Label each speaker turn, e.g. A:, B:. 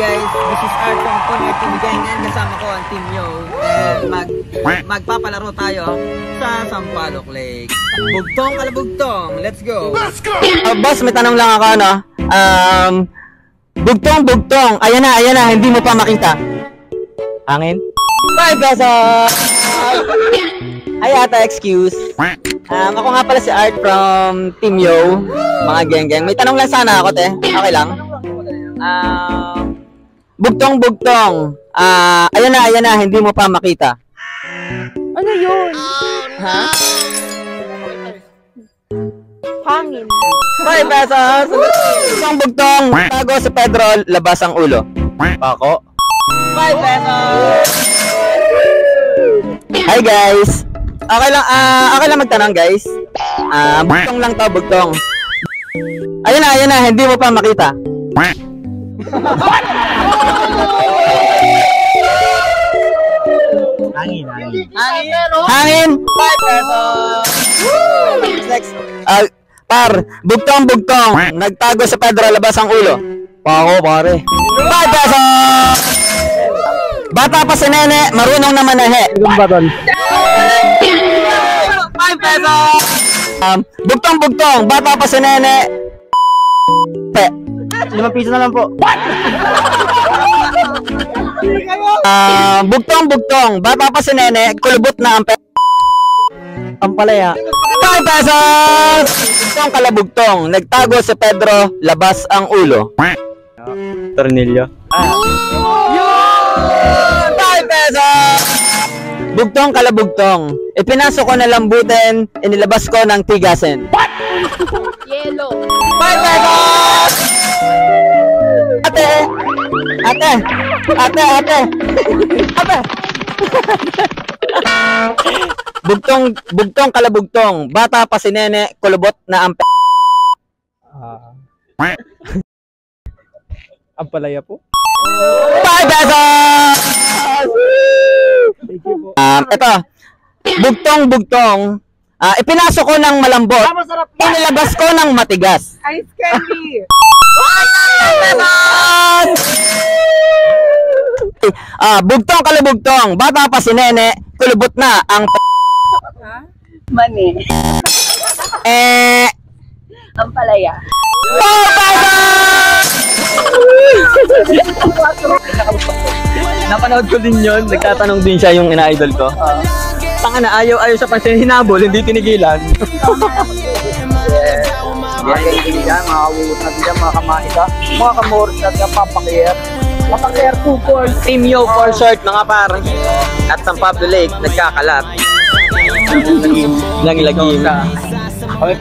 A: guys, this is Art from Connect Team Gang and kasama ko ang Team Yo. And magpapalaro tayo sa Sampaloc Lake. Bugtong kalabugtong, let's go!
B: Boss, may tanong lang ako, no? Bugtong, ayan na, hindi mo pa makita. Hangin? 5 pesos! Ay ata, excuse. Ako nga pala si Art from Team Yo, mga geng-geng. May tanong lang sana ako, te. Okay lang? Bugtong, ayan na, hindi mo pa makita.
C: Ano yun?
B: Ha?
C: Hangin.
B: 5 pesos! Bugtong, tago si Pedro, labas ang ulo. Pako. 5 pesos! Hi guys! Okay lang magtanong guys. Bugtong lang to, bugtong. Ayan na, hindi mo pa makita. Hangin! 5 pesos! Next. Bugtong, nagtago sa Pedro, labas ang ulo. Pako, pare. 5 pesos! Bata pa si Nene, marunong na manahe. Yung baton. 5 pesos! Bugtong, bata pa si Nene. 5 piso na lang po. Bugtong, bata pa si Nene, kulubot na ang Ampalaya. 5 pesos! Bugtong kalabugtong, nagtago si Pedro, labas ang ulo. Tornilyo. 5 pesos! Bugtong kalabugtong, ipinasok ko na lambutin, inilabas ko ng tigasin.
C: Yellow.
B: 5 pesos! Ate! Bugtong kalabugtong, bata pa si Nene, kulubot na ang
D: Ampalaya po.
B: 5 pesos! Ito, bugtong, ipinasok ko ng malambot, inilabas ko ng matigas.
C: Ice candy.
B: 5 pesos! Bugtong kalabugtong, bata pa si Nene, kulubot na ang
C: Mani. Ampalaya.
B: 4 pesos!
D: Napanood ko din yun. Nagtatanong din siya yung ina-idol ko. Tanga na, ayaw sa pansin. Hinabol, hindi tinigilan.
A: Mga kaibigan, mga kawuot natin dyan, mga kamahika, mga kamoros natin dyan, Papakir 2
B: Team Yo for short, mga par. At San Pablo Lake, nagkakalat. Langlagim.
D: Kami